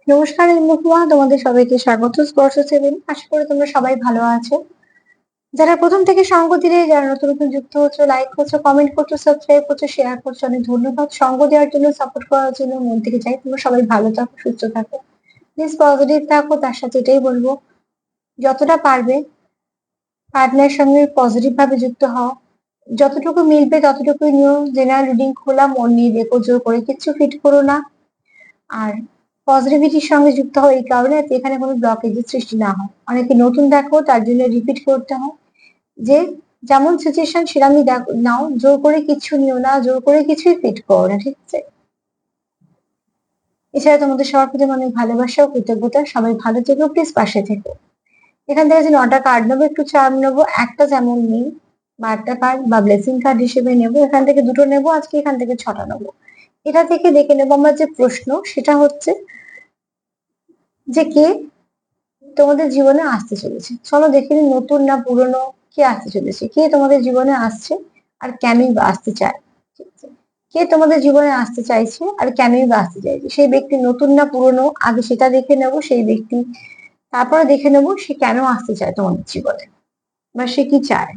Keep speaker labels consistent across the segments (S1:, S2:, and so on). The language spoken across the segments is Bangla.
S1: নমস্কার মহুয়া, তোমাদের সবাইকে স্বাগত স্পর্শ সেভেন। আশা করি তোমরা সবাই ভালো আছো। যারা প্রথম থেকে সঙ্গ দিলে, যারা নতুন নতুন যুক্ত হচ্ছে, লাইক করছো, কমেন্ট করছো, সাবস্ক্রাইব করছো, শেয়ার করছো, অনেক ধন্যবাদ। সঙ্গ দেওয়ার জন্য, সাপোর্ট করার জন্য মন থেকে চাই তোমরা সবাই ভালো থাকো, সুস্থ থাকো, প্লিজ পজিটিভ থাকো। তার সাথে এটাই বলবো, যতটা পারবে পার্টনার সঙ্গে পজিটিভ ভাবে যুক্ত হও। যতটুকু মিলবে ততটুকুই নিও। জেনারেল রিডিং খোলা মন নিয়ে দেখো, জোর করে কিচ্ছু ফিট করো না। আর পজিটিভিটির সঙ্গে যুক্ত হয় এই কারণে যাতে এখানে কোনো ব্লকেজের সৃষ্টি না হয়। অনেকে নতুন দেখো, তার জন্য রিপিট করতে হয় যে যেমন সিচুয়েশন সেরামই নাও, জোর করে কিছু নিও না, জোর করে কিছুই ফিট করো না, ঠিক আছে? এছাড়া তোমাদের সবার প্রতি অনেক ভালোবাসা ও কৃতজ্ঞতা। সবাই ভালো থেকো, প্লিজ পাশে থেকো। এখান থেকে যে 9টা কার্ড নেবো, একটু চার্ম নেবো, একটা যেমন নেই বার্তা কার্ড বা ব্লেসিং কার্ড হিসেবে নেবো। এখান থেকে দুটো নেবো আজকে, এখান থেকে 6টা নেবো। এটা থেকে দেখে নেবো আমার যে প্রশ্ন, সেটা হচ্ছে যে কে তোমাদের জীবনে আসতে চলেছে। চলো দেখে নিই, নতুন না পুরনো, কে আসতে চলেছে, কে তোমাদের জীবনে আসছে আর কেনই বা আসতে চায়। ঠিক আছে? কে তোমাদের জীবনে আসতে চাইছে আর কেনই বা আসতে চাইছে, সেই ব্যক্তি নতুন না পুরনো, আগে সেটা দেখে নেব সেই ব্যক্তি। তারপরে দেখে নেব সে কেন আসতে চায় তোমাদের জীবনে, বা সে কি চায়।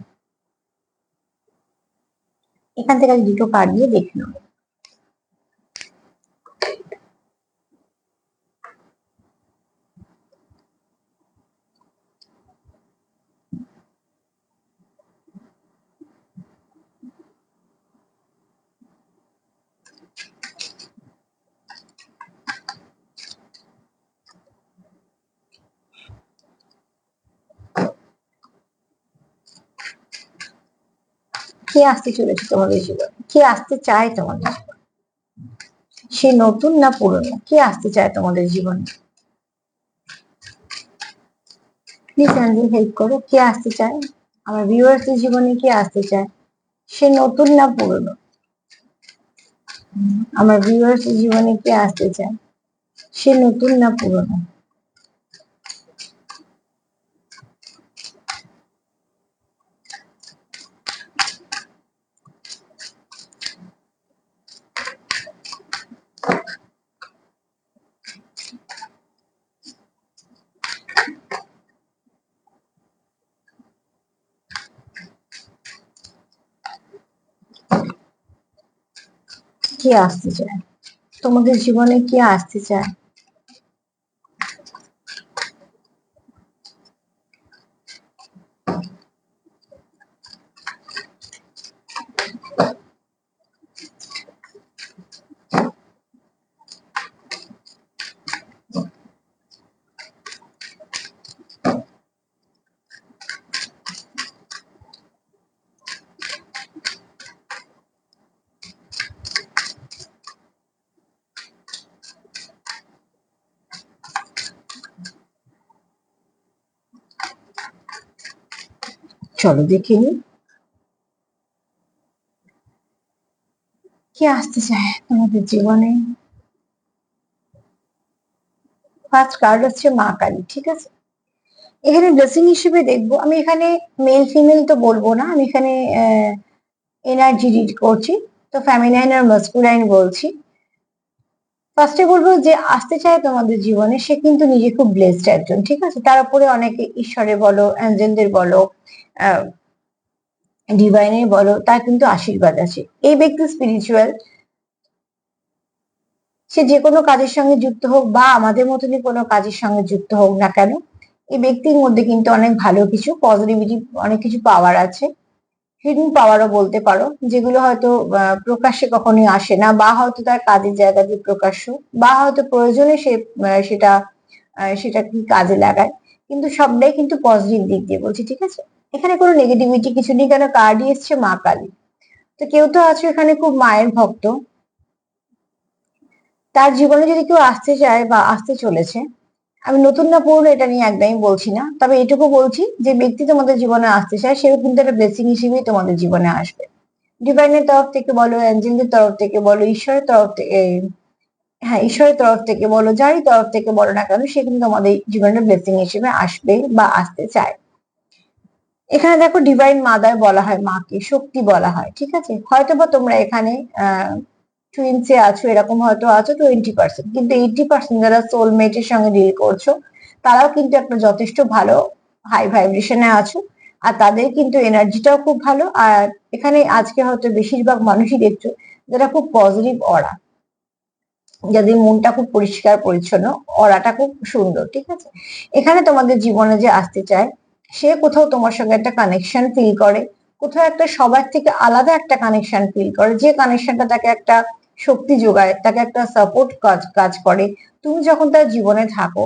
S1: এখান থেকে আজ দুটো কার্ড দিয়ে দেখে নেবো। কে আসতে চলেছে তোমাদের জীবনে, কে আসতে চায় তোমাদের জীবনে, সে নতুন না পুরনো, কে আসতে চায় তোমাদের জীবনে। প্লিজ অ্যাঞ্জেল হেল্প করো, কে আসতে চায় আমার ভিউয়ার্সদের জীবনে, কে আসতে চায়, সে নতুন না পুরনো। আমার ভিউয়ার্সদের জীবনে কে আসতে চায়, সে নতুন না পুরনো। কে আসতে চায় তোমাদের জীবনে, কে আসতে চায়। চলো দেখে নি কে আসতে চায় তোমাদের জীবনে। ফার্স্ট কার্ড হচ্ছে মা কালী, ঠিক আছে? এখানে ব্লেসিং হিসেবে দেখবো আমি, এখানে মেল ফিমেল তো বলবো না, আমি এখানে এনার্জি রিড করছি, তো ফ্যামিনাইন আর মাস্কুলাইন বলছি। ফার্স্টে বলবো যে আসতে চায় তোমাদের জীবনে, সে কিন্তু নিজে খুব ব্লেসড একজন, ঠিক আছে? তার উপরে অনেকে ঈশ্বরে বলো, অ্যাঞ্জেলদের বলো, ডিভাইনের বলো, তার কিন্তু আশীর্বাদ আছে। এই ব্যক্তি স্পিরিচুয়াল। সে যে কোনো কাজের সঙ্গে যুক্ত হোক বা আমাদের মতনই কোনো কাজের সঙ্গে যুক্ত হোক না কেন, এই ব্যক্তির মধ্যে কিন্তু অনেক ভালো কিছু পজিটিভিটি, অনেক কিছু পাওয়ার আছে। হিডেন পাওয়ারও বলতে পারো, যেগুলো হয়তো প্রকাশ্যে কখনোই আসে না, বা হয়তো তার কাজের জায়গাতে প্রকাশ্য, বা হয়তো প্রয়োজনে সে সেটা সেটা কি কাজে লাগায়। কিন্তু সবটাই কিন্তু পজিটিভ দিক দিয়ে বলছি, ঠিক আছে? এখানে কোনো নেগেটিভিটি কিছু নেই, কেন কার্ডই এসছে মা কালী। তো কেউ তো আছে এখানে খুব মায়ের ভক্ত, তার জীবনে যদি কেউ আসতে চায় বা আসতে চলেছে, আমি নতুন না পুরনো এটা নিয়ে একদমই বলছি না, তবে এটুকু বলছি যে ব্যক্তি তোমাদের জীবনে আসতে চায়, সেও কিন্তু একটা ব্লেসিং হিসেবেই তোমাদের জীবনে আসবে। ডিভাইনের তরফ থেকে বলো, অ্যাঞ্জেলদের তরফ থেকে বলো, ঈশ্বরের তরফ থেকে, হ্যাঁ ঈশ্বরের তরফ থেকে বলো, যারই তরফ থেকে বলো না কেন, সে কিন্তু তোমাদের জীবনের ব্লেসিং হিসেবে আসবে বা আসতে চায়। এখানে দেখো ডিভাইন মাদার বলা হয়, মাকে শক্তি বলা হয়, ঠিক আছে? হয়তোবা তোমরা এখানে টুইন্সে আছো, এরকম হয়তো আছো 20%, কিন্তু 80% যারা সোলমেটের সঙ্গে ডিল করছো তারাও কিন্তু একটা যথেষ্ট ভালো হাই ভাইব্রেশনে আছো, আর তাদের কিন্তু এনার্জিটাও খুব ভালো। আর এখানে আজকে হয়তো বেশিরভাগ মানুষই দেখছো যারা খুব পজিটিভ অরা, যাদের মনটা খুব পরিষ্কার পরিচ্ছন্ন, অরাটা খুব সুন্দর, ঠিক আছে। এখানে তোমাদের জীবনে যে আসতে চায় সে কোথাও তোমার সঙ্গে একটা কানেকশন ফিল করে, কোথাও একটা সবার থেকে আলাদা একটা কানেকশন ফিল করে, যে কানেকশনটা তাকে একটা শক্তি যোগায়, তাকে একটা সাপোর্ট কাজ কাজ করে। তুমি যখন তার জীবনে থাকো,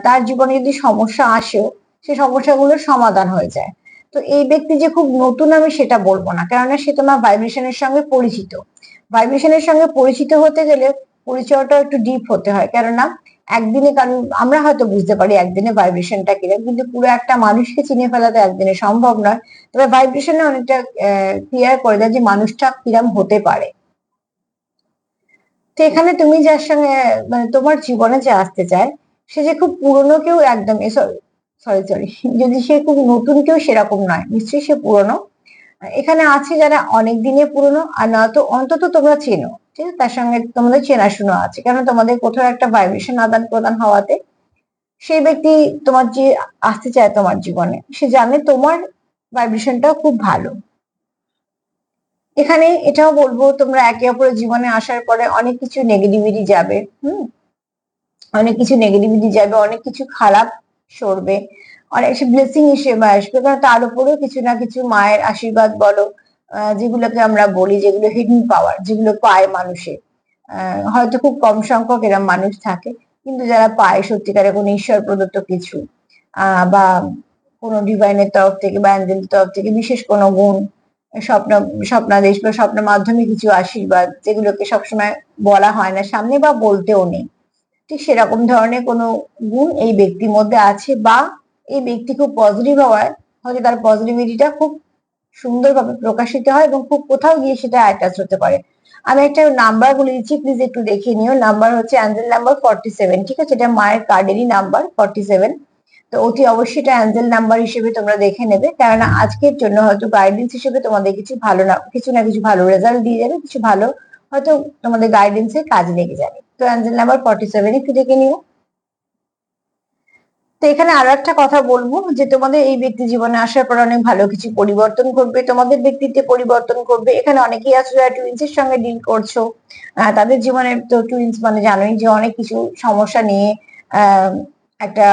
S1: তার জীবনে যদি সমস্যা আসেও সে সমস্যাগুলোর সমাধান হয়ে যায়। তো এই ব্যক্তি যে খুব নতুন আমি সেটা বলবো না, কেননা সে তোমার ভাইব্রেশনের সঙ্গে পরিচিত। ভাইব্রেশনের সঙ্গে পরিচিত হতে গেলে পরিচয়টা একটু ডিপ হতে হয়, কেননা একদিনে, কারণ আমরা হয়তো বুঝতে পারি একদিনে ভাইব্রেশনটা কিরকম, কিন্তু পুরো একটা মানুষকে চিনে ফেলা তো একদিনে সম্ভব নয়। তবে ভাইব্রেশনে অনেকটা ক্লিয়ার করে দেয় যে মানুষটা কিরম হতে পারে। তো এখানে তুমি যার সঙ্গে মানে তোমার জীবনে যে আসতে চায় সে যে খুব পুরনো কেউ একদম, সরি সরি সরি, যদি সে খুব নতুন কেউ সেরকম নয়, নিশ্চয়ই সে পুরনো। এখানে আছে যারা অনেক দিনের পুরনো, আর নয়তো অন্তত তোমরা চেনো, ঠিক আছে, তার সঙ্গে তোমাদের চেনাশোনা আছে, কারণ তোমাদের কোথাও একটা ভাইব্রেশন আদান প্রদান হওয়াতে সেই ব্যক্তি তোমার যে আসতে চায় তোমার জীবনে সে জানে তোমার ভাইব্রেশনটা খুব ভালো। এখানে এটাও বলবো তোমরা একে অপরের জীবনে আসার পরে অনেক কিছু নেগেটিভিটি যাবে, অনেক কিছু নেগেটিভিটি যাবে, অনেক কিছু খারাপ সরবে, অনেক ব্লেসিং হিসেবে আসবে, কারণ তার উপরেও কিছু না কিছু মায়ের আশীর্বাদ বলো, যেগুলোকে আমরা বলি, যেগুলো হিডেন পাওয়ার, যেগুলো পায় মানুষে। হয়তো খুব কম সংখ্যক এরম মানুষ থাকে, কিন্তু যারা পায় সত্যিকারের কোনো ঈশ্বর প্রদত্ত কিছু, বা কোনো ডিভাইনের তরফ থেকে বা অ্যাঞ্জেলের তরফ থেকে বিশেষ কোনো গুণ, স্বপ্ন, স্বপ্নাদেশ বা স্বপ্নের মাধ্যমে কিছু আশীর্বাদ, যেগুলোকে সবসময় বলা হয় না সামনে বা বলতেও নেই, ঠিক সেরকম ধরনের কোনো গুণ এই ব্যক্তির মধ্যে আছে, বা এই ব্যক্তি খুব পজিটিভ হওয়ায় হয়তো তার পজিটিভিটিটা খুব সুন্দরভাবে প্রকাশিত হয় এবং খুব কোথাও গিয়ে সেটা অ্যাটাচ হতে পারে। আমি একটা নাম্বার বলে দিচ্ছি, প্লিজ একটু দেখে নিও। নাম্বার হচ্ছে অ্যাঞ্জেল নাম্বার 47, ঠিক আছে, এটা মায়ের কার্ডেরই নাম্বার 47। তো অতি অবশ্যই এটা অ্যাঞ্জেল নাম্বার হিসেবে তোমরা দেখে নেবে, কেননা আজকের জন্য হয়তো গাইডেন্স হিসেবে তোমাদের কিছু ভালো না কিছু না কিছু ভালো রেজাল্ট দিয়ে যাবে, কিছু ভালো হয়তো তোমাদের গাইডেন্সে কাজে লেগে যাবে। তো অ্যাঞ্জেল নাম্বার 47 একটু দেখে নিও। তো এখানে আরো একটা কথা বলবো যে তোমাদের এই ব্যক্তি জীবনে আসার পর অনেক ভালো কিছু পরিবর্তন ঘটবে, তোমাদের ব্যক্তিত্বে পরিবর্তন ঘটবে। এখানে অনেকেই আছে যারা টুইন্স এর সঙ্গে ডিল করছো, তাদের জীবনে তো টুইন্স মানে জানোই যে অনেক কিছু সমস্যা নিয়ে আহ একটা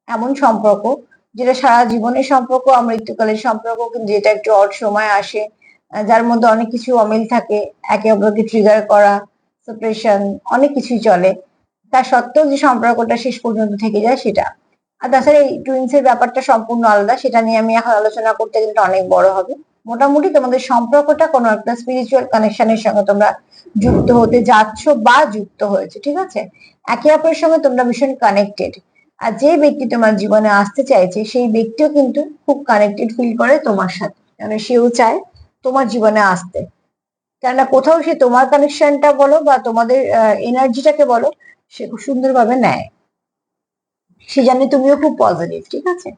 S1: এমন সম্পর্ক যেটা সারা জীবনের সম্পর্ক, মৃত্যুকালের সম্পর্ক, কিন্তু যেটা একটু অড সময় আসে, যার মধ্যে অনেক কিছু অমিল থাকে, একে অপরকে ট্রিগার করা, সেপারেশন, অনেক কিছুই চলে। তা সত্ত্বেও যে সম্পর্কটা শেষ পর্যন্ত থেকে যায় সেটা। আর তাছাড়া এই টুইন্স এর ব্যাপারটা সম্পূর্ণ আলাদা, সেটা নিয়ে আমি এখন আলোচনা করতে গেলে অনেক বড় হবে। মোটামুটি তোমাদের সম্পর্কটা কোনো একটা স্পিরিচুয়াল কানেকশনের সঙ্গে তোমরা যুক্ত হতে যাচ্ছ বা যুক্ত হয়েছে, ঠিক আছে। একে অপরের সঙ্গে তোমরা ভীষণ কানেক্টেড। আর যে ব্যক্তি তোমার জীবনে আসতে চাইছে সেই ব্যক্তিও কিন্তু খুব কানেক্টেড ফিল করে তোমার সাথে, মানে সেও চায় তোমার জীবনে আসতে, কেননা কোথাও সে তোমার কানেকশনটা বলো বা তোমাদের এনার্জিটাকে বলো, সে খুব সুন্দরভাবে নেয়। সে জানে তুমিও খুব পজিটিভ, ঠিক আছে।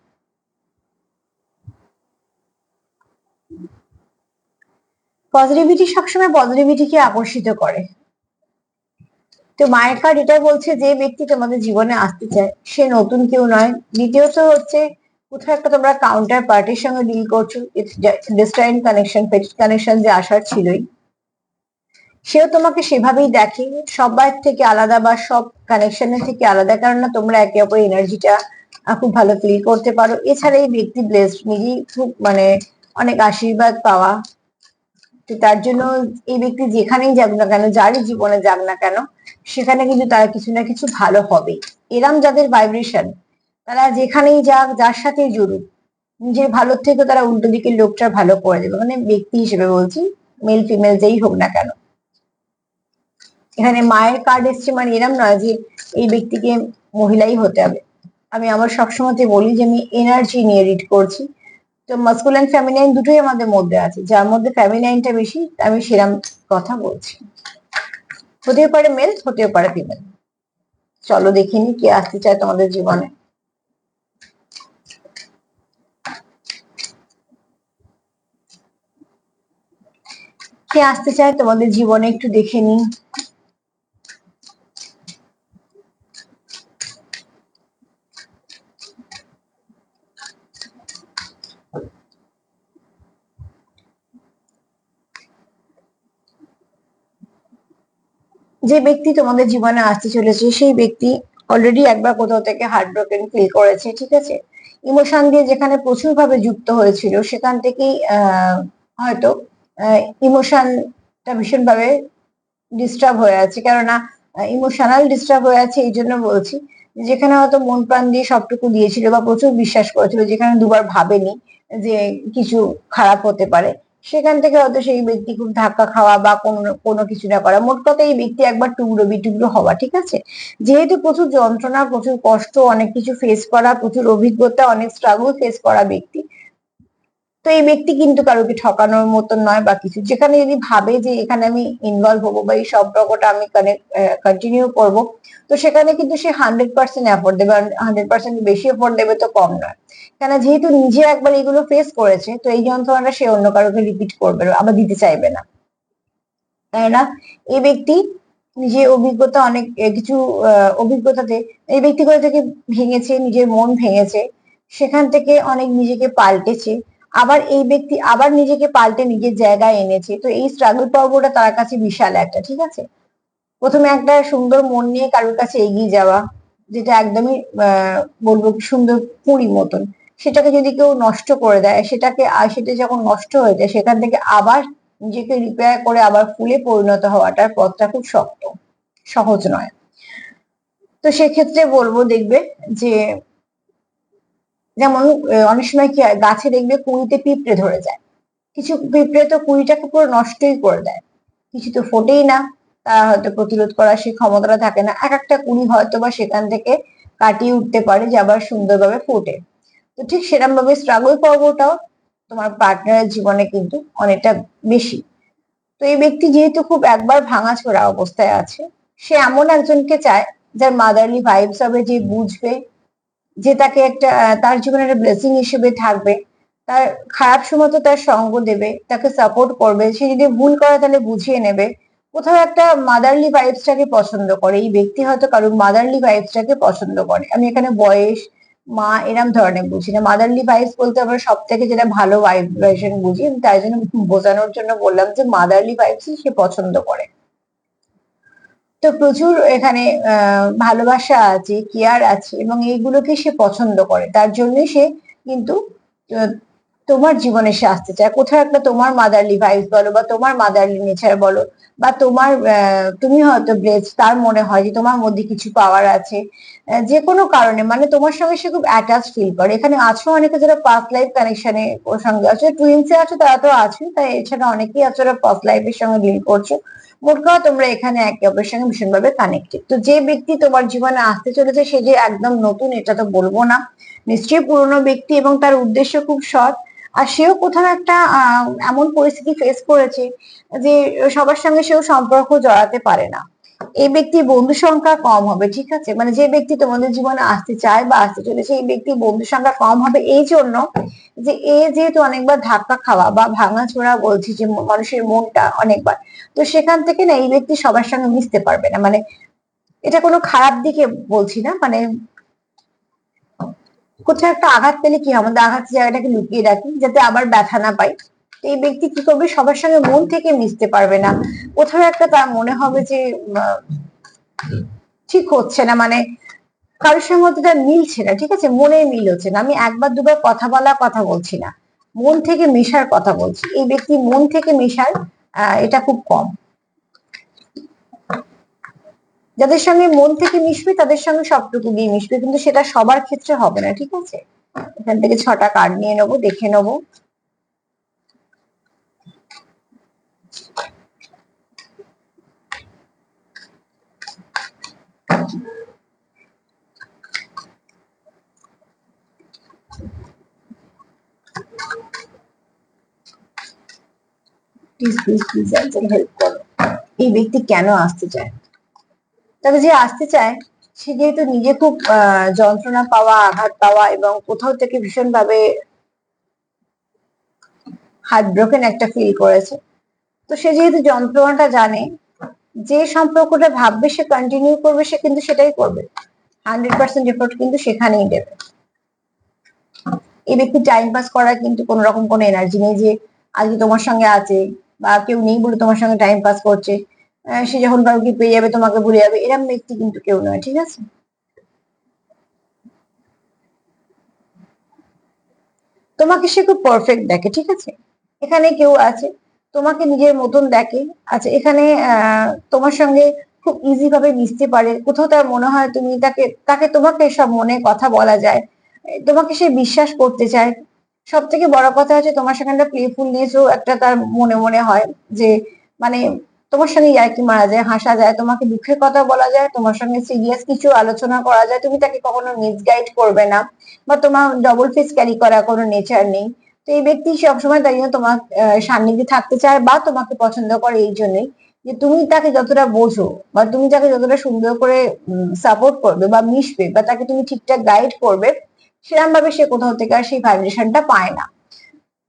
S1: পজিটিভিটি সবসময় পজিটিভিটিকে আকর্ষিত করে। তো মায়ের কার্ড এটা বলছে যে ব্যক্তি তোমাদের জীবনে আসতে চায় সে নতুন কেউ নয়। দ্বিতীয়ত হচ্ছে কোথাও একটা তোমরা কাউন্টার পার্টির সঙ্গে ডিল করছো, ডেস্টাইন কানেকশন, ফেটিস কানেকশন যে আসার ছিলই, সেও তোমাকে সেভাবেই দেখে, সবার থেকে আলাদা বা সব কানেকশনের থেকে আলাদা, কারণ না তোমরা একে অপরের এনার্জিটা খুব ভালো ফিল করতে পারো। এছাড়া এই ব্যক্তি ব্লেসড, নিজেই খুব মানে অনেক আশীর্বাদ পাওয়া। তো তার জন্য এই ব্যক্তি যেখানেই যাক না কেন, যারই জীবনে যাক না কেন, সেখানে কিন্তু তারা কিছু না কিছু ভালো হবে। এরম যাদের ভাইব্রেশন, তারা যেখানেই যাক, যার সাথেই জড়ুক, নিজের ভালোর থেকে তারা উল্টো দিকের লোকটা ভালো করে দেবে, মানে ব্যক্তি হিসেবে বলছি, মেল ফিমেল যেই হোক না কেন। এখানে মায়ের কার্ড এসছে, মানে এরম নয় যে এই ব্যক্তিকে মহিলাই হতে হবে। আমি আমার সবসময় বলি যে আমি এনার্জি নিয়ে রিড করছি। তো মাস্কুলাইন ফেমিনাইন দুটোই আমাদের মধ্যে আছে, যার মধ্যে ফেমিনাইনটা বেশি আমি সেরাম কথা বলছি। হতেও পারে মেল, হতেও পারে ফিমেল। চলো দেখিনি কে আসতে চায় তোমাদের জীবনে। কে আসতে চায় তোমাদের জীবনে একটু দেখে নিই। যে ব্যক্তি তোমাদের জীবনে আসতে চলেছে সেই ব্যক্তি অলরেডি একবার কোথাও থেকে হার্ট ব্রোকেন ফিল করেছে, ঠিক আছে। ইমোশন দিয়ে যেখানে প্রচুর ভাবে যুক্ত হয়েছিল সেখান থেকেই হয়তো ইমোশনটা ভীষণ ভাবে ডিস্টার্ব হয়ে আছে। কেননা ইমোশনাল ডিস্টার্ব হয়ে আছে, এই জন্য বলছি যেখানে হয়তো মন প্রাণ দিয়ে সবটুকু দিয়েছিল বা প্রচুর বিশ্বাস করেছিল, যেখানে দুবার ভাবেনি যে কিছু খারাপ হতে পারে, সেখান থেকে হয়তো সেই ব্যক্তি খুব ধাক্কা খাওয়া বা কোনো কোনো কিছু না করা, মোট কথা এই ব্যক্তি একবার টুকরো বিটুকরো হওয়া, ঠিক আছে। যেহেতু প্রচুর যন্ত্রণা, প্রচুর কষ্ট, অনেক কিছু ফেস করা, প্রচুর অভিজ্ঞতা, অনেক স্ট্রাগল ফেস করা ব্যক্তি, তো এই ব্যক্তি কিন্তু কারোকে ঠকানোর মতন নয় বা কিছু। যেখানে যদি ভাবে যে এখানে আমি ইনভলভ হবো বা এই সম্পর্কটা আমি কন্টিনিউ করব, তো সেখানে কিন্তু সে 100% এফোর্ট দেবে। 100% বেশি এফোর্ট দেবে তো কম নয়। কেন, যেহেতু নিজে একবার এগুলো ফেস করেছে, তো এই যন্ত্রণাটা সে অন্য কারোকে রিপিট করবে না, আবার দিতে চাইবে না, তাই না। এই ব্যক্তি নিজের অভিজ্ঞতা অনেক কিছু অভিজ্ঞতাতে এই ব্যক্তি কোথা থেকে ভেঙেছে, নিজের মন ভেঙেছে, সেখান থেকে অনেক নিজেকে পাল্টেছে। আবার এই ব্যক্তি আবার নিজেকে পাল্টে নিজের জায়গায় এনেছে। তো এই স্ট্রাগল পর্বটা তার কাছে বিশাল একটা, ঠিক আছে। প্রথমে একটা সুন্দর মন নিয়ে কারোর কাছে এগিয়ে যাওয়া, যেটা একদমই বলবো কি সুন্দর কুঁড়ি মতন, সেটাকে যদি কেউ নষ্ট করে দেয়, সেটা যখন নষ্ট হয়ে যায়, সেখান থেকে আবার নিজেকে রিপেয়ার করে আবার ফুলে পরিণত হওয়াটার পথটা খুব শক্ত, সহজ নয়। তো সেক্ষেত্রে বলবো, দেখবে যে যেমন অনেক সময় কি হয়, গাছে দেখবে কুঁড়িতে পিঁপড়ে ধরে যায়, কিছু পিঁপড়ে তো কুঁড়িটাকে পুরো নষ্টই করে দেয়, কিছু তো ফোটেই না, তারা হয়তো প্রতিরোধ করার সেই ক্ষমতাটা থাকে না, এক একটা কুঁড়ি হয়তো বা সেখান থেকে কাটিয়ে উঠতে পারে যে আবার সুন্দরভাবে ফোটে। তো ঠিক সেরকম ভাবে স্ট্রাগল পর্বটাও তোমার পার্টনারের জীবনে কিন্তু অনেকটা বেশি। তো এই ব্যক্তি যেহেতু খুব একবার ভাঙাচোরা অবস্থায় আছে, সে এমন একজনকে চায় যার মাদারলি ভাইবস হবে, যে বুঝবে, যে তাকে একটা তার জীবনে একটা ব্লেসিং হিসেবে থাকবে, তার খারাপ সময় তো তার সঙ্গ দেবে, তাকে সাপোর্ট করবে, সে যদি ভুল করে তাহলে বুঝিয়ে নেবে। কোথাও একটা মাদারলি ভাইবসটাকে পছন্দ করে এই ব্যক্তি, হয়তো কারণ মাদারলি ভাইবসটাকে পছন্দ করে। আমি এখানে বয়স, মা এরম ধরনের বুঝি না, মাদারলি ভাইবস বলতে আমরা সব থেকে যেটা ভালো ভাইব্রেশন বুঝি, আমি তাই জন্য বোঝানোর জন্য বললাম যে মাদারলি ভাইবসই সে পছন্দ করে। তো প্রচুর এখানে ভালোবাসা আছে, কেয়ার আছে, এবং এইগুলোকে সে পছন্দ করে, তার জন্য সে কিন্তু আহ, তোমার জীবনে সে আসতে চায়। কোথাও একটা তোমার মাদারলি ভাইবস বলো বা তোমার মাদারলি নেচার বলো, বা তোমার তুমি হয়তো ব্লেসড, তার মনে হয় যে তোমার মধ্যে কিছু পাওয়ার আছে, যে কোনো কারণে, মানে তোমার সঙ্গে সে খুব অ্যাটাচ ফিল করে। এখানে আছো অনেকে যারা পাস্ট লাইফ কানেকশনে ওর সঙ্গে আছে, টুইন্সে আছো তারা তো আছে, তাই এছাড়া অনেকেই আছো যারা পাস্ট লাইফের সঙ্গে ডিল করছো। মোট কথা তোমরা এখানে একে অপরের সঙ্গে ভীষণভাবে কানেক্টেড। তো যে ব্যক্তি তোমার জীবনে আসতে চলেছে সে যে একদম নতুন এটা তো বলবো না, নিশ্চয়ই পুরনো ব্যক্তি, এবং তার উদ্দেশ্য খুব সৎ। আর সেও কোথাও একটা এমন পরিস্থিতি ফেস করেছে যে সবার সঙ্গে সেও সম্পর্ক জড়াতে পারে না। এই ব্যক্তির বন্ধু সংখ্যা কম হবে, ঠিক আছে। মানে যে ব্যক্তি তোমাদের জীবনে আসতে চায় বা আসতে চলেছে, এই ব্যক্তির বন্ধু সংখ্যা কম হবে, এই জন্য যে এ যেহেতু অনেকবার ধাক্কা খাওয়া বা ভাঙাচোরা, বলছি যে মানুষের মনটা অনেকবার, তো সেখান থেকে না এই ব্যক্তি সবার সঙ্গে মিশতে পারবে না। মানে এটা কোনো খারাপ দিকে বলছি না, মানে কোথাও একটা আঘাত পেলে কি হয়, আমাদের আঘাতের জায়গাটাকে লুকিয়ে রাখি যাতে আবার ব্যথা না পাই। তো এই ব্যক্তি কি করবে, সবার সঙ্গে মন থেকে মিশতে পারবে না। কোথাও একটা তার মনে হবে যে ঠিক হচ্ছে না, মানে কারোর সঙ্গে মধ্যে তার মিলছে না, ঠিক আছে, মনে মিল হচ্ছে না। আমি একবার দুবার কথা বলা কথা বলছি না, মন থেকে মেশার কথা বলছি। এই ব্যক্তি মন থেকে মেশার এটা খুব কম। যাদের সঙ্গে মন থেকে মিশবে তাদের সঙ্গে সবটুকু দিয়ে মিশবে, কিন্তু সেটা সবার ক্ষেত্রে হবে না, ঠিক আছে। এখান থেকে 6টা কার্ড নিয়ে নেবো, দেখে নেবো। প্লিজ প্লিজ প্লিজ একজন হেল্প করো। এই ব্যক্তি কেন আসতে চায়? তবে যে আসতে চায় সে যেহেতু নিজে খুব যন্ত্রণা পাওয়া, আঘাত পাওয়া, এবং কোথাও থেকে ভীষণ ভাবে হার্ট ব্রোকেন একটা ফিল করেছে, তো সে যেহেতু যন্ত্রণাটা জানে, যে সম্পর্কটা ভাববে সে কন্টিনিউ করবে, সে কিন্তু সেটাই করবে। 100% এফোর্ট কিন্তু সেখানেই দেবে। এই ব্যক্তি টাইম পাস করার কিন্তু কোন রকম কোনো এনার্জি নেই যে আজকে তোমার সঙ্গে আছে বা কেউ নেই বলে তোমার সঙ্গে টাইম পাস করছে। সে যখন কাউকে পেয়ে যাবে তোমাকে ভুলে যাবে, এরকম ব্যক্তি কিন্তু কেউ নয়, ঠিক আছে? তোমাকে সে খুব পারফেক্ট দেখে, ঠিক আছে? এখানে কেউ আছে তোমাকে নিজের মতন দেখে। আচ্ছা, এখানে তোমার সঙ্গে খুব ইজি ভাবে মিশতে পারে। কোথাও তার মনে হয় তুমি তাকে তাকে তোমাকে সব মনে কথা বলা যায়, তোমাকে সে বিশ্বাস করতে চায়। সব থেকে বড় কথা হচ্ছে তোমার সঙ্গে একটা প্লেফুলনেসও একটা তার মনে মনে হয় যে মানে তোমার সঙ্গে ইয়ার্কি মারা যায়, হাসা যায়, তোমাকে দুঃখের কথা বলা যায়, তোমার সঙ্গে সিরিয়াস কিছু আলোচনা করা যায়, তুমি তাকে কখনো মিসগাইড করবে না বা তোমার ডবল ফেস ক্যারি করার কোনো নেচার নেই। তো এই ব্যক্তি সবসময় তাই জন্য তোমার সান্নিধ্যে থাকতে চায় বা তোমাকে পছন্দ করে এই জন্যই যে তুমি তাকে যতটা বোঝো বা তুমি তাকে যতটা সুন্দর করে সাপোর্ট করবে বা মিশবে বা তাকে তুমি ঠিকঠাক গাইড করবে, সেরকম ভাবে সে কোথাও থেকে আর সেই ভাইব্রেশনটা পায় না।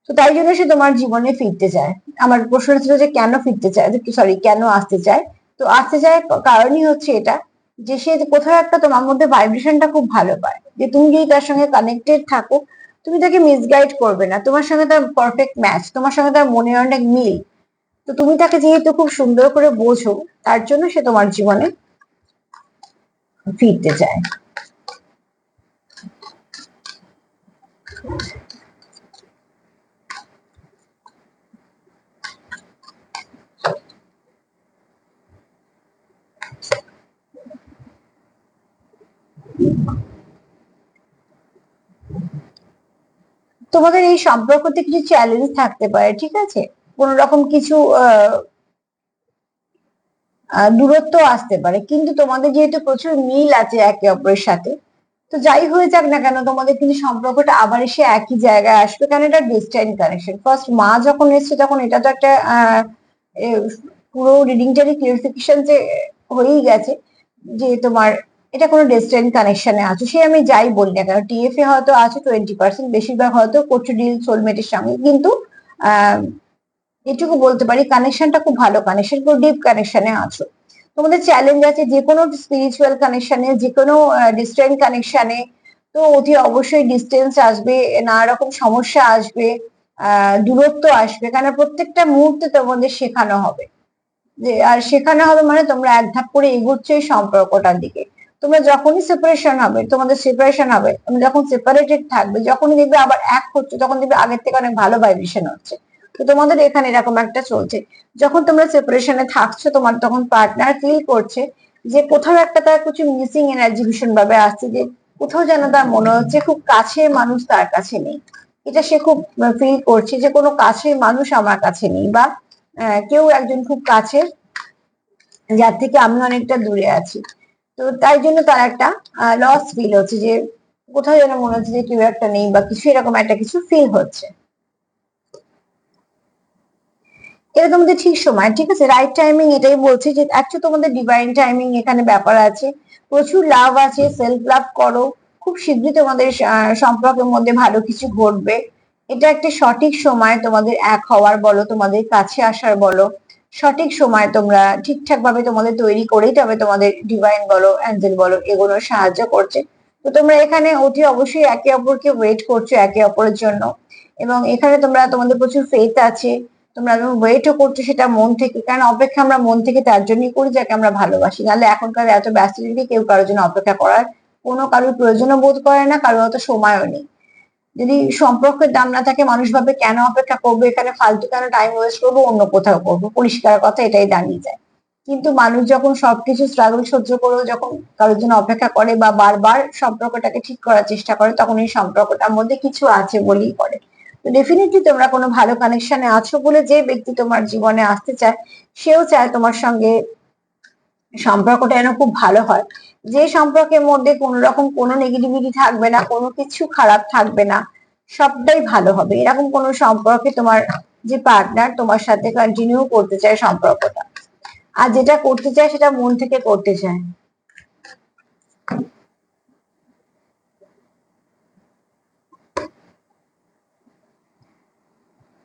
S1: তো তাই জন্য সে তোমার জীবনে ফিরতে চায়। আমার প্রশ্ন ছিল যে কেন ফিরতে চায়, সরি কেন আসতে চায়। তো আসতে চায় কারণই হচ্ছে এটা যে সে কোথাও একটা তোমার মধ্যে ভাইব্রেশনটা খুব ভালো পায়, যে তুমি যদি তার সঙ্গে কানেক্টেড থাকো তুমি তাকে মিসগাইড করবে না, তোমার সঙ্গে তার পারফেক্ট ম্যাচ, তোমার সঙ্গে তার মনের অনেক মিল। তো তুমি তাকে যেহেতু খুব সুন্দর করে বোঝো, তার জন্য সে তোমার জীবনে ফিরতে চায়। তোমাদের এই সম্পর্কতে কিছু চ্যালেঞ্জ থাকতে পারে, ঠিক আছে? কোন রকম কিছু দূরত্ব আসতে পারে, কিন্তু তোমাদের যেহেতু প্রচুর মিল আছে একে অপরের সাথে, তো যাই হয়ে যাক না কেন তোমাদের কিন্তু সম্পর্কটা আবার এসে একই জায়গায় আসবে, কারণ এটা ডেস্টাইন কানেকশন। ফার্স্ট মা যখন এসছে তখন এটা তো একটা এ, পুরো রিডিংটারই ক্লিয়ারিফিকেশন যে হয়েই গেছে যে তোমার এটা কোনো ডেস্টাইন কানেকশনে আছো। সে আমি যাই বলি না কেন, টিএফ এ হয়তো আছে 20%, বেশিরভাগ হয়তো করছো ডিল সোলমেটের সঙ্গে, কিন্তু আহ এটুকু বলতে পারি কানেকশনটা খুব ভালো কানেকশন, খুব ডিপ কানেকশনে আছো। তোমাদের চ্যালেঞ্জ আছে যে কোনো স্পিরিচুয়াল কানেকশনে, যে কোনো ডিস্টেন্ট কানেকশনে। তো অতি অবশ্যই ডিস্টেন্স আসবে, নানা রকম সমস্যা আসবে, দূরত্ব আসবে, কারণ প্রত্যেকটা মুহূর্তে তোমাদের শেখানো হবে যে, আর শেখানো হবে মানে তোমরা এক ধাপ করে এগোচ্ছ এই সম্পর্কটার দিকে। তোমরা যখনই সেপারেশন হবে, তোমাদের সেপারেশন হবে, তুমি যখন সেপারেটেড থাকবে, যখনই দেখবে আবার এক হচ্ছে, তখন দেখবে আগের থেকে অনেক ভালো ভাইব্রেশন হচ্ছে। তো তোমাদের এখানে এরকম একটা চলছে, যখন তোমরা সেপারেশনে থাকছো তোমার তখন পার্টনার ফিল করছে যে কোথাও একটা তার কিছু মিসিং এনার্জি ভীষণ ভাবে আসছে, যে কোথাও যেন তার মনে হচ্ছে খুব কাছের মানুষ তার কাছে নেই। এটা সে খুব ফিল করছে যে কোনো কাছের মানুষ আমার কাছে নেই, বা কেউ একজন খুব কাছের যার থেকে আমি অনেকটা দূরে আছি। তো তাই জন্য তার একটা লস ফিল হচ্ছে যে কোথাও যেন মনে হচ্ছে যে কেউ একটা নেই বা কিছু, এরকম একটা কিছু ফিল হচ্ছে। এটা তোমাদের ঠিক সময়, ঠিক আছে, রাইট টাইমিং, এটাই বলছি যে অ্যাকচুয়ালি তোমাদের ডিভাইন টাইমিং এখানে ব্যাপার আছে। প্রচুর লাভ আছে, সেলফ লাভ করো, খুব শীঘ্রই তোমাদের সম্পর্কের মধ্যে ভালো কিছু ঘটবে। এটা একটা সঠিক সময় তোমাদের এক হওয়ার বলো, তোমাদের কাছে আসার বলো, সঠিক সময় তোমরা ঠিকঠাক ভাবে তোমাদের তৈরি করেই তবে তোমাদের ডিভাইন বলো অ্যাঞ্জেল বলো এগুলো সাহায্য করছে। তো তোমরা এখানে অতি অবশ্যই একে অপরকে ওয়েট করছো একে অপরের জন্য, এবং এখানে তোমরা তোমাদের প্রচুর ফেথ আছে, তোমরা ওয়েটও করছো সেটা মন থেকে, কারণ অপেক্ষা আমরা মন থেকে তার জন্যই করি যাকে আমরা ভালোবাসি, নাহলে এখনকার এত ব্যস্ততায় কেউ কারোর জন্য অপেক্ষা করার কোনো কারোর প্রয়োজনও বোধ করে না, কারোর অত সময়ও নেই। যদি সম্পর্কের দাম না থাকে মানুষ ভাবে কেন অপেক্ষা করবো, এখানে ফালতু কেন টাইম ওয়েস্ট করবো, অন্য কোথাও করবো, পরিষ্কার কথা এটাই দাঁড়িয়ে যায়। কিন্তু মানুষ যখন সবকিছু স্ট্রাগল সহ্য করেও যখন কারোর জন্য অপেক্ষা করে বা বারবার সম্পর্কটাকে ঠিক করার চেষ্টা করে, তখন এই সম্পর্কটার মধ্যে কিছু আছে বলেই করে। তো ডেফিনেটলি তোমরা কোনো ভালো কানেকশনে আছো বলে যে ব্যক্তি তোমার জীবনে আসতে চায়, সেও চায় তোমার সঙ্গে সম্পর্কটা যেন খুব ভালো হয়, যে সম্পর্কের মধ্যে কোনো রকম কোনো নেগেটিভিটি থাকবে না, কোনো কিছু খারাপ থাকবে না, সবটাই ভালো হবে, এরকম কোনো সম্পর্কে তোমার যে পার্টনার তোমার সাথে কন্টিনিউ করতে চায় সম্পর্কটা, আর যেটা করতে চায় সেটা মন থেকে করতে চায়।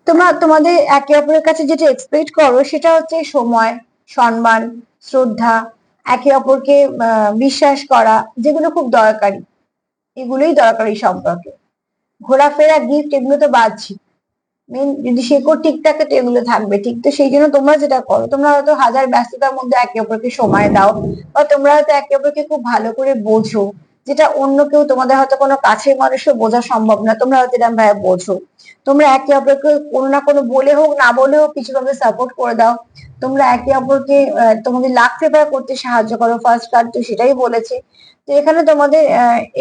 S1: তোমরা তোমাদের একে অপরের কাছে যেটা এক্সপেক্ট করো সেটা হচ্ছে সময়, সম্মান, শ্রদ্ধা, একে অপরকে বিশ্বাস করা, যেগুলো খুব দরকারি। এগুলোই দরকারি সম্পর্কে। ঘোরাফেরা, গিফট, এগুলো তো বাদছি। মেন যদি শেকড় ঠিক থাকে তো এগুলো থাকবে ঠিক। তো সেই জন্য তোমরা যেটা করো, তোমরা হয়তো হাজার ব্যস্ততার মধ্যে একে অপরকে সময় দাও, বা তোমরা হয়তো একে অপরকে খুব ভালো করে বোঝো, যেটা অন্য কেউ, তোমাদের হয়তো কোনো কাছের মানুষও বোঝা সম্ভব না, তোমরা হয়তো এরকম ভাবে বোঝো। তোমরা একে অপরকে কোনো না কোনো বলে হোক না বলে হোক কিছু ভাবে সাপোর্ট করে দাও। তোমরা একে অপরকে তোমাদের লাক ফেভার করতে সাহায্য করো। ফার্স্ট কার্ড তো সেটাই বলেছে। তো এখানে তোমাদের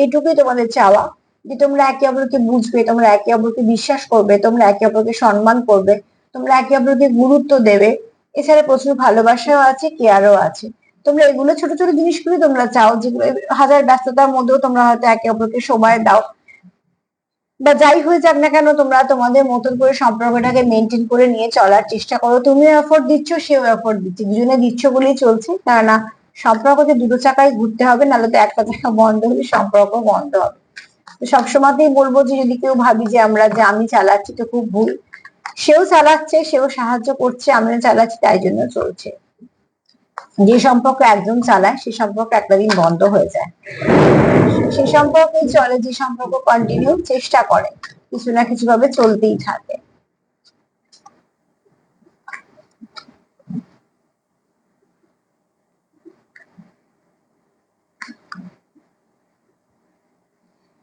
S1: এইটুকুই তোমাদের চাওয়া, যে তোমরা একে অপরকে বুঝবে, তোমরা একে অপরকে বিশ্বাস করবে, তোমরা একে অপরকে সম্মান করবে, তোমরা একে অপরকে গুরুত্ব দেবে। এছাড়া প্রচুর ভালোবাসাও আছে, কেয়ারও আছে। তোমরা এগুলো ছোট ছোট জিনিসগুলো তোমরা চাও, যেগুলো হাজার ব্যস্ততার মধ্যেও তোমরা হয়তো একে অপরকে সময় দাও। বা যাই হয়ে যাক না কেন, তোমরা তোমাদের মতন করে সম্পর্কটাকে মেনটেন করে নিয়ে চলার চেষ্টা করো। তুমিও এফোর্ট দিচ্ছ, সেও এফোর্ট দিচ্ছে, দুজনে দিচ্ছ বলেই চলছে। কেননা সম্পর্ককে দুটো চাকায় ঘুরতে হবে, নাহলে তো একটা চাকা বন্ধ হলে সম্পর্ক বন্ধ হবে। তো সবসময়তেই বলবো যে যদি কেউ ভাবি যে আমি চালাচ্ছি, তো খুব ভুল। সেও চালাচ্ছে, সেও সাহায্য করছে, আমিও চালাচ্ছি, তাই জন্য চলছে। যে সম্পর্ক একজন চালায় সে সম্পর্ক একটা দিন বন্ধ হয়ে যায়। সে সম্পর্কেই চলে যে সম্পর্ক কন্টিনিউ চেষ্টা করে, কিছু না কিছু ভাবে চলতেই থাকে।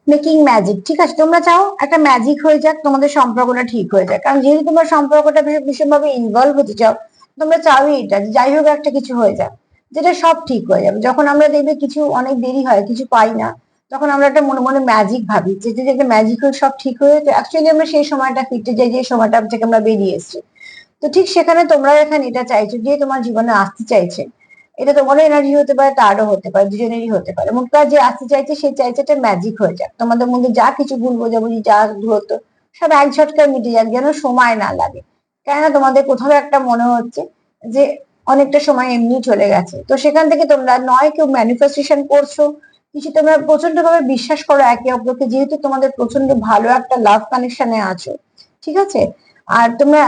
S1: মেকিং ম্যাজিক, ঠিক আছে, তোমরা চাও একটা ম্যাজিক হয়ে যাক, তোমাদের সম্পর্কটা ঠিক হয়ে যাক। কারণ যেহেতু তোমার সম্পর্কটা ভীষণ ভাবে ইনভলভ হতে চাও, তোমরা চাওই এটা যে যাই হোক একটা কিছু হয়ে যাক, যেটা সব ঠিক হয়ে যাবে। যখন আমরা দেখবে কিছু অনেক দেরি হয়, কিছু পাই না, তখন আমরা একটা মনে মনে ম্যাজিক ভাবি যে যদি একটা ম্যাজিক হয়ে সব ঠিক হয়ে যেত, অ্যাকচুয়ালি আমরা সেই সময়টা ফিরতে যাই যে সময়টা থেকে আমরা বেরিয়ে এসেছি। তো ঠিক সেখানে তোমরা এখানে এটা চাইছো, যে তোমার জীবনে আসতে চাইছে, এটা তোমারও এনার্জি হতে পারে, তারও হতে পারে, দুজনেরই হতে পারে। এবং তার যে আসতে চাইছে সে চাইছে এটা ম্যাজিক হয়ে যাক, তোমাদের মধ্যে যা কিছু ভুল বোঝাবুঝি, যা দূরত্ব, সব এক ঝটকায় মিটে যাক, যেন সময় না লাগে। কেননা তোমাদের কোথাও একটা মনে হচ্ছে যে অনেকটা সময় এমনি চলে গেছে। তো সেখান থেকে তোমরা নয় কেউ ম্যানিফেস্টেশন করছো, কিছু তোমরা প্রচন্ড ভাবে বিশ্বাস করো একে অপরকে, যেহেতু তোমাদের প্রচন্ড ভালো একটা লাভ কানেকশনে আছো, ঠিক আছে। আর তোমরা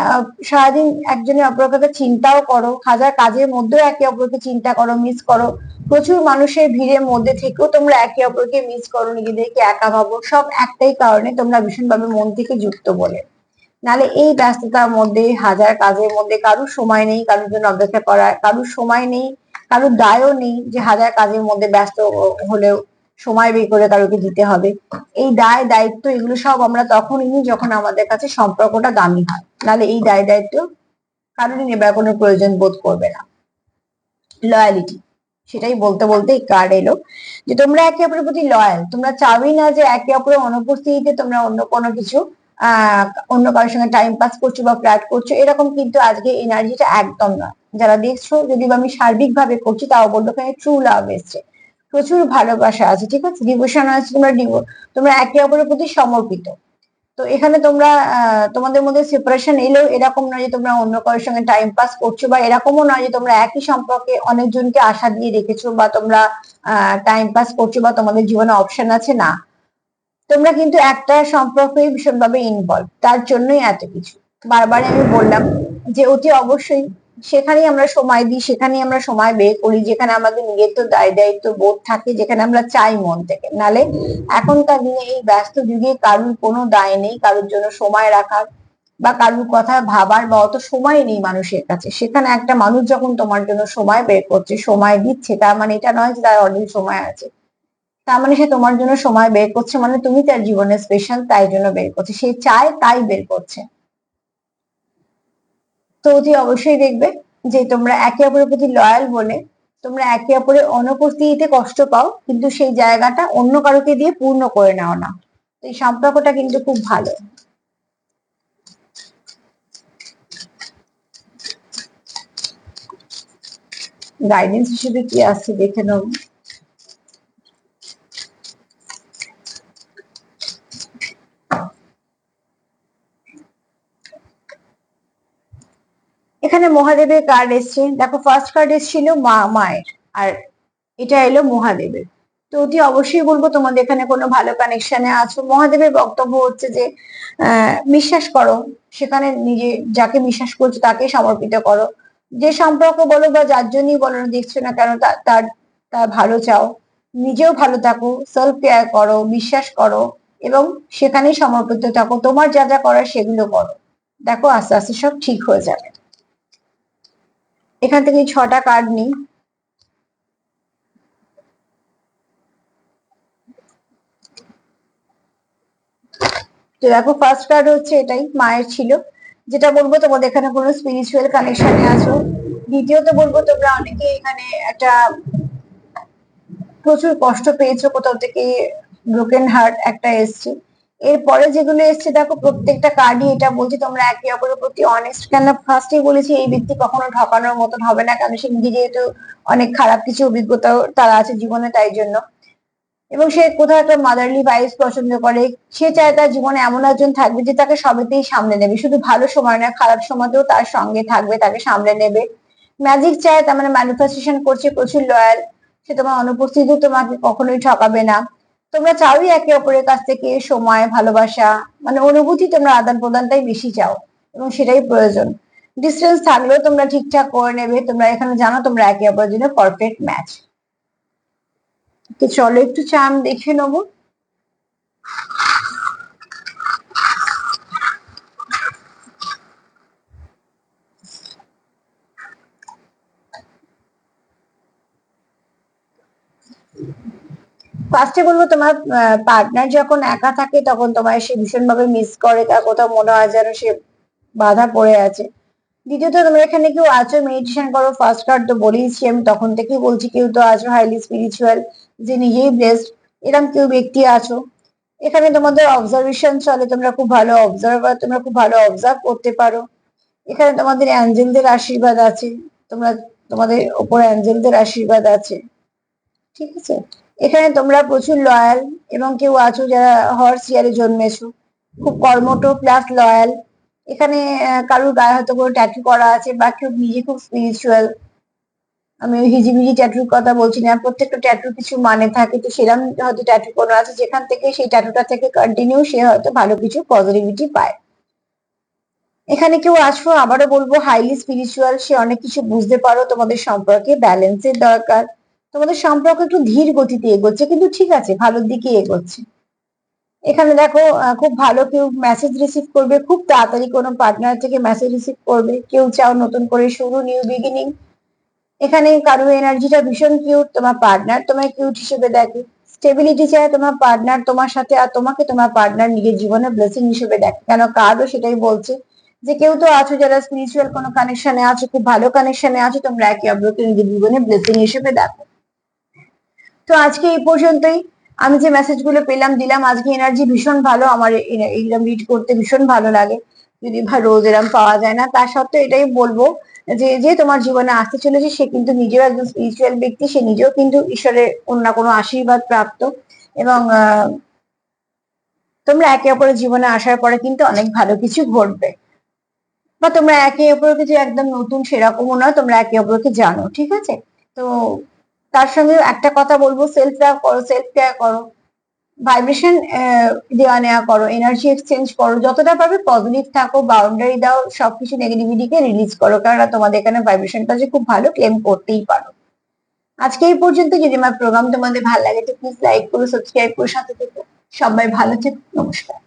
S1: সারাদিন একজনের অপরের কথা চিন্তাও করো, হাজার কাজের মধ্যেও একে অপরকে চিন্তা করো, মিস করো। প্রচুর মানুষের ভিড়ের মধ্যে থেকেও তোমরা একে অপরকে মিস করো, নিজেদেরকে একা ভাবো, সব একটাই কারণে, তোমরা ভীষণভাবে মন থেকে যুক্ত বলে। নালে এই ব্যস্ততার মধ্যে, হাজার কাজের মধ্যে কারুর সময় নেই কারোর জন্য অপেক্ষা করার, কারুর সময় নেই, কারুর দায়ও নেই যে হাজার কাজের মধ্যে ব্যস্ত হলেও সময় বের করে কারোকে দিতে হবে। এই দায় দায়িত্ব এগুলো সব আমরা তখনই নিই যখন আমাদের কাছে সম্পর্কটা দামি হয়, নাহলে এই দায় দায়িত্ব কারোরই নেবার কোনো প্রয়োজন বোধ করবে না। লয়ালিটি, সেটাই বলতে বলতে এই কার্ড এলো, যে তোমরা একে অপরের প্রতি লয়াল। তোমরা চাওই না যে একে অপরের অনুপস্থিতিতে তোমরা অন্য কোনো কিছু আহ অন্য কারোর সঙ্গে টাইম পাস করছো বা ফ্ল্যাট করছো, এরকম কিন্তু আজকে এনার্জিটা একদম নয়। যারা দেখছো, যদি আমি সার্বিক ভাবে করছি তাও বলবো এখানে ট্রু লাভ এসছে, প্রচুর ভালোবাসা আছে, ঠিক আছে, ডিভোশন আছে, তোমরা একে অপরের প্রতি সমর্পিত। তো এখানে তোমরা তোমাদের মধ্যে সেপারেশন এলেও এরকম নয় যে তোমরা অন্য কারোর সঙ্গে টাইম পাস করছো, বা এরকমও নয় যে তোমরা একই সম্পর্কে অনেকজনকে আশা দিয়ে রেখেছো, বা তোমরা টাইম পাস করছো, বা তোমাদের জীবনে অপশন আছে, না। তোমরা কিন্তু একটা সম্পর্কে ভীষণভাবে ইনভলভ, তার জন্যই এত কিছু। বারবার আমি বললাম যে অতি অবশ্যই সেখানেই আমরা সময় দিই, সেখানেই আমরা সময় বের করি যেখানে আমাদের নিজের তো দায় দায়িত্ব বোধ থাকে, যেখানে আমরা চাই মন থেকে। নালে এখনকার দিনে এই ব্যস্ত যুগে কারুর কোনো দায় নেই কারুর জন্য সময় রাখার, বা কারুর কথা ভাবার, বা অত সময় নেই মানুষের কাছে। সেখানে একটা মানুষ যখন তোমার জন্য সময় বের করছে, সময় দিচ্ছে, তার মানে এটা নয় যে তার অনেক সময় আছে। তার মানে সে তোমার জন্য সময় বের করছে, মানে তুমি তার জীবনে স্পেশাল, তাই জন্য বের করছে, সে চায় তাই বের করছে। তো অতি অবশ্যই দেখবে যে তোমরা একে অপরের প্রতি লয়াল বলে তোমরা একে অপরের অনুপস্থিতিতে কষ্ট পাও, কিন্তু সেই জায়গাটা অন্য কারোকে দিয়ে পূর্ণ করে নাও না। তো এই সম্পর্কটা কিন্তু খুব ভালো। গাইডেন্স হিসেবে কি আসছে দেখে নাও। এখানে মহাদেবের কার্ড এসছে, দেখো ফার্স্ট কার্ড এসেছিল মায়ের, আর এটা এলো মহাদেবের। তো অতি অবশ্যই বলবো তোমাদের এখানে কোনো ভালো কানেকশনে আছো। মহাদেবের বক্তব্য হচ্ছে যে বিশ্বাস করো, সেখানে নিজে যাকে বিশ্বাস করছো তাকে সমর্পিত করো। যে সম্পর্ক বলো বা যার জন্যই বলো না, দেখছো না কেন তার তার ভালো চাও, নিজেও ভালো থাকো, সেলফ কেয়ার করো, বিশ্বাস করো এবং সেখানেই সমর্পিত থাকো। তোমার যা যা করার সেগুলো করো, দেখো আস্তে আস্তে সব ঠিক হয়ে যাবে। এখান থেকে 6টা কার্ড নিই। তো দেখো ফার্স্ট কার্ড হচ্ছে এটাই, মায়ের ছিল। যেটা বলবো তোমাদের এখানে কোনো স্পিরিচুয়াল কানেকশনে আছো। দ্বিতীয়ত বলবো তোমরা অনেকে এখানে একটা প্রচুর কষ্ট পেয়েছো কোথাও থেকে, ব্রোকেন হার্ট একটা এসছে। এরপরে যেগুলো এসছে দেখো প্রত্যেকটা কার্ডই এটা বলছে তোমরা একে অপরের প্রতি অনেস্ট। কেন ফার্স্টেই বলেছি এই ব্যক্তি কখনো ঠকানোর মতন হবে না, কারণ সে নিজে যেহেতু অনেক খারাপ কিছু অভিজ্ঞতা তার আছে জীবনে, তাই জন্য। এবং সে কোথাও একটা মাদারলি ভাইবস পছন্দ করে। সে চায় তার জীবনে এমন একজন থাকবে যে তাকে সবেতেই সামলে নেবে, শুধু ভালো সময় না খারাপ সময়তেও তার সঙ্গে থাকবে, তাকে সামলে নেবে। ম্যাজিক চায়, তার মানে ম্যানিফেস্টেশন করছে, প্রচুর লয়াল। সে তোমার অনুপস্থিতিও তোমাকে কখনোই ঠকাবে না। তোমরা চাওই একে অপরের কাছ থেকে সময়, ভালোবাসা, মানে অনুভূতি, তোমরা আদান প্রদানটাই বেশি চাও এবং সেটাই প্রয়োজন। ডিস্টেন্স থাকলেও তোমরা ঠিকঠাক করে নেবে। তোমরা এখানে জানো তোমরা একে অপরের জন্য পারফেক্ট ম্যাচ। তো চলো একটু চার্ম দেখে নেবো। ফার্স্টে বলবো তোমার পার্টনার যখন একা থাকে তখন তোমায় সে ভীষণ ভাবে মিস করে, তার কোথাও মনে হয় যেন সে বাধা পড়ে আছে। দ্বিতীয়ত তোমরা এখানে কেউ আছো, মেডিটেশন করো। ফার্স্ট কার্ড তো বলেইছি, আমি তখন থেকেই বলছি কেউ তো আছো হাইলি স্পিরিচুয়াল, যে নিজেই ব্লেসড, এরকম কেউ ব্যক্তি আছো। এখানে তোমাদের অবজারভেশন চলে, তোমরা খুব ভালো অবজার্ভার, তোমরা খুব ভালো অবজার্ভ করতে পারো। এখানে তোমাদের অ্যাঞ্জেলদের আশীর্বাদ আছে, তোমরা তোমাদের ওপর অ্যাঞ্জেলদের আশীর্বাদ আছে, ঠিক আছে। এখানে তোমরা প্রচুর লয়াল এবং কেউ আছো যারা হর্স ইয়ারে জন্মেছো, খুব কর্মঠ প্লাস লয়াল। এখানে কারোর গায়ে হয়তো কোনো ট্যাটু করা আছে বা কেউ নিজে খুব স্পিরিচুয়াল। আমি ওই হিজিবিজি ট্যাটুর কথা বলছি না, প্রত্যেকটা ট্যাটুর কিছু মানে থাকে, তো সেরকম হয়তো ট্যাটু কোনো আছে যেখান থেকে সেই ট্যাটুটা থেকে কন্টিনিউ সে হয়তো ভালো কিছু পজিটিভিটি পায়। এখানে কেউ আছো, আবারও বলবো হাইলি স্পিরিচুয়াল, সে অনেক কিছু বুঝতে পারো। তোমাদের সম্পর্কে ব্যালেন্সের দরকার, তোমাদের সম্পর্ক একটু ধীর গতিতে এগোচ্ছে কিন্তু ঠিক আছে, ভালোর দিকে এগোচ্ছে। এখানে দেখো খুব ভালো কেউ মেসেজ রিসিভ করবে, খুব তাড়াতাড়ি কোনো পার্টনার থেকে মেসেজ রিসিভ করবে। কেউ চাও নতুন করে শুরু, নিউ বিগিনিং। এখানে কারো এনার্জিটা ভীষণ কিউট, তোমার পার্টনার তোমায় কিউট হিসেবে দেখে। স্টেবিলিটি চায় তোমার পার্টনার তোমার সাথে, আর তোমাকে তোমার পার্টনার নিজের জীবনে ব্লেসিং হিসেবে দেখে। কেন কার্ডও সেটাই বলছে যে কেউ তো আছো যারা স্পিরিচুয়াল কোনো কানেকশনে আছো, খুব ভালো কানেকশনে আছো, তোমরা একে অপরকে নিজের জীবনে ব্লেসিং হিসেবে দেখো। তো আজকে এই পর্যন্তই। আমি যে মেসেজ গুলো পেলাম দিলাম। আজকে এনার্জি ভীষণ ভালো, আমার এইরকম রিড করতে ভীষণ ভালো লাগে, যদি রোজ এরকম পাওয়া যায় না। তার সত্ত্বেও এটাই বলবো যে যে তোমার জীবনে আসতে চলেছে সে কিন্তু নিজেও একজন স্পিরিচুয়াল ব্যক্তি, সে নিজেও কিন্তু ঈশ্বরের কোনো না কোনো আশীর্বাদ প্রাপ্ত। এবং তোমরা একে অপরের জীবনে আসার পরে কিন্তু অনেক ভালো কিছু ঘটবে। বা তোমরা একে অপরকে যে একদম নতুন সেরকমও নয়, তোমরা একে অপরকে জানো, ঠিক আছে। তো তার সঙ্গে একটা কথা বলবো, সেলফ লাভ করো, সেলফ কেয়ার করো, ভাইব্রেশন দেওয়া নেওয়া করো, এনার্জি এক্সচেঞ্জ করো, যতটা পারবে পজিটিভ থাকো, বাউন্ডারি দাও, সবকিছু নেগেটিভিটিকে রিলিজ করো, কারণ তোমাদের এখানে ভাইব্রেশনটা যে খুব ভালো, ক্লেম করতেই পারো। আজকে এই পর্যন্ত। যদি আমার প্রোগ্রাম তোমাদের ভালো লাগে তো প্লিজ লাইক করো, সাবস্ক্রাইব করো, সাথে থেকো। সবাই ভালো থেকো, নমস্কার।